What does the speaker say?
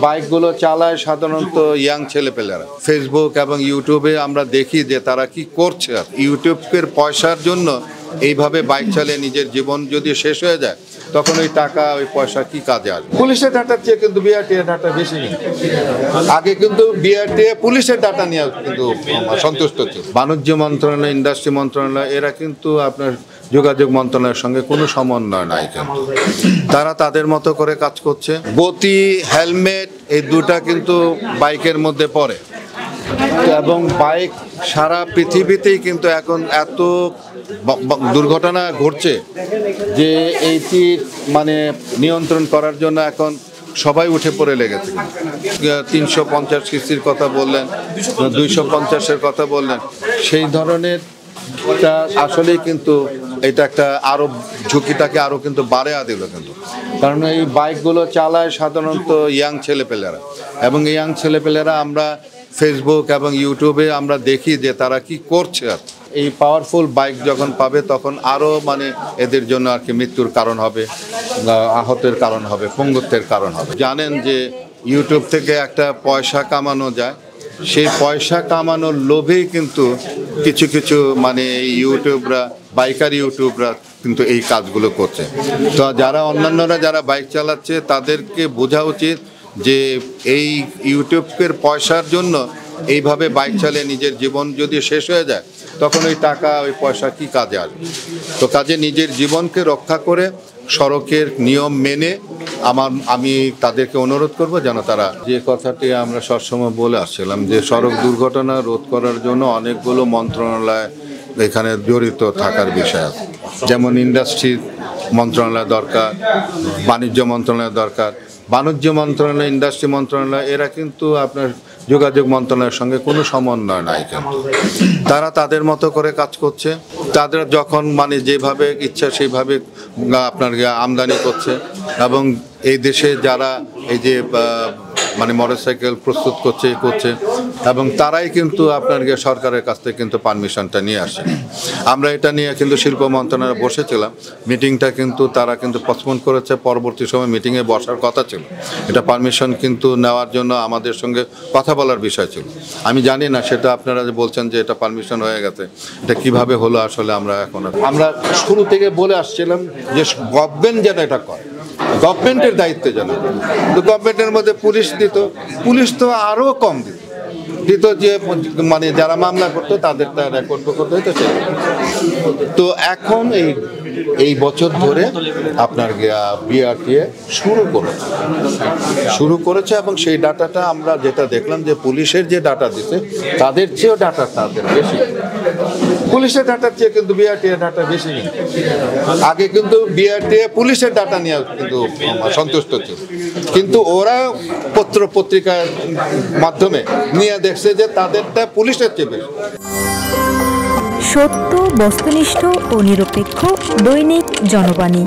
বাইকগুলো চালায় সাধারণত ইয়াং ছেলেপেলেরা। ফেসবুক এবং ইউটিউবে আমরা দেখি যে তারা কি করছে। ইউটিউবের পয়সার জন্য এইভাবে বাইক চালিয়ে নিজের জীবন যদি শেষ হয়ে যায়, তখন ওই টাকা ওই পয়সা কি কাজে আসবে? পুলিশের ডাটার চেয়ে কিন্তু বিআরটিএ ডাটা বেশি নেই। আগে কিন্তু বিআরটিএ পুলিশের ডাটা নিয়ে কিন্তু সন্তুষ্ট ছিল। বাণিজ্য মন্ত্রণালয়, ইন্ডাস্ট্রি মন্ত্রণালয় এরা কিন্তু আপনার যোগাযোগ মন্ত্রণালয়ের সঙ্গে কোনো সমন্বয় নাই। কিন্তু তারা তাদের মতো করে কাজ করছে। গতি, হেলমেট এই দুটা কিন্তু বাইকের মধ্যে পড়ে, এবং বাইক সারা পৃথিবীতেই কিন্তু এখন এত দুর্ঘটনা ঘটছে যে এইটি মানে নিয়ন্ত্রণ করার জন্য এখন সবাই উঠে পড়ে লেগেছে। 350 সিসির কথা বললেন, 250-এর কথা বললেন, সেই ধরনের আসলেই কিন্তু এটা একটা আরো ঝুঁকিটাকে আরো কিন্তু বাড়ায়া দিল। কিন্তু কারণ এই বাইকগুলো চালায় সাধারণত ইয়াং ছেলেপেলেরা, এবং ইয়াং ছেলেপেলেরা আমরা ফেসবুক এবং ইউটিউবে আমরা দেখি যে তারা কি করছে। এই পাওয়ারফুল বাইক যখন পাবে তখন আরও মানে এদের জন্য আর কি মৃত্যুর কারণ হবে, আহতের কারণ হবে, পঙ্গুত্বের কারণ হবে। জানেন যে ইউটিউব থেকে একটা পয়সা কামানো যায়, সেই পয়সা কামানোর লোভেই কিন্তু কিছু কিছু মানে ইউটিউবরা, বাইকার ইউটিউবরা কিন্তু এই কাজগুলো করছে। তো যারা অন্যান্যরা যারা বাইক চালাচ্ছে তাদেরকে বোঝা উচিত যে এই ইউটিউবের পয়সার জন্য এইভাবে বাইক চালিয়ে নিজের জীবন যদি শেষ হয়ে যায়, তখন ওই টাকা ওই পয়সা কি কাজে আসবে? তো কাজে নিজের জীবনকে রক্ষা করে সড়কের নিয়ম মেনে আমি তাদেরকে অনুরোধ করব যেন তারা, যে কথাটি আমরা সবসময় বলে আসছিলাম যে সড়ক দুর্ঘটনা রোধ করার জন্য অনেকগুলো মন্ত্রণালয় এখানে জড়িত থাকার বিষয় আছে। যেমন ইন্ডাস্ট্রি মন্ত্রণালয় দরকার, বাণিজ্য মন্ত্রণালয় দরকার। বাণিজ্য মন্ত্রণালয়, ইন্ডাস্ট্রি মন্ত্রণালয় এরা কিন্তু আপনার যোগাযোগ মন্ত্রণালয়ের সঙ্গে কোনো সমন্বয় নাই। কিন্তু তারা তাদের মতো করে কাজ করছে। তাদের যখন মানে যেভাবে ইচ্ছা সেইভাবে আপনার আমদানি করছে, এবং এই দেশে যারা এই যে মানে মোটরসাইকেল প্রস্তুত করছে এবং তারাই কিন্তু আপনার সরকারের কাছ থেকে কিন্তু পারমিশনটা নিয়ে আসে। আমরা এটা নিয়ে কিন্তু শিল্প মন্ত্রণালয়ে বসেছিলাম, মিটিংটা কিন্তু তারা কিন্তু পোস্টপোন করেছে। পরবর্তী সময় মিটিংয়ে বসার কথা ছিল, এটা পারমিশন কিন্তু নেওয়ার জন্য আমাদের সঙ্গে কথা বলার বিষয় ছিল। আমি জানি না সেটা আপনারা যে বলছেন যে এটা পারমিশন হয়ে গেছে, এটা কিভাবে হলো আসলে আমরা শুরু থেকে বলে আসছিলাম যে গভর্নমেন্ট যেন এটা করে, গভর্নমেন্টের দায়িত্ব জানা। তো গভর্নমেন্টের মধ্যে পুলিশ তো আরও কম দিত যে মানে যারা মামলা করতো তাদের রেকর্ড করতে হতো। তো এখন এই বছর ধরে আপনার বিআরটিএ শুরু করেছে, এবং সেই ডাটাটা আমরা যেটা দেখলাম যে পুলিশের যে ডাটা দিচ্ছে তাদের চেয়েও ডাটা তাদের বেশি। পুলিশের ডাটার চেয়ে কিন্তু বিআরটিএ ডাটা বেশি নেই। আগে কিন্তু বিআরটিএ পুলিশের ডাটা নিয়ে কিন্তু সন্তুষ্ট ছিল, কিন্তু ওরা পত্রিকার মাধ্যমে নিয়ে দেখছে যে তাদেরটা পুলিশের চেয়ে বেশি। সত্য, বস্তুনিষ্ঠ ও নিরপেক্ষ দৈনিক জনবাণী।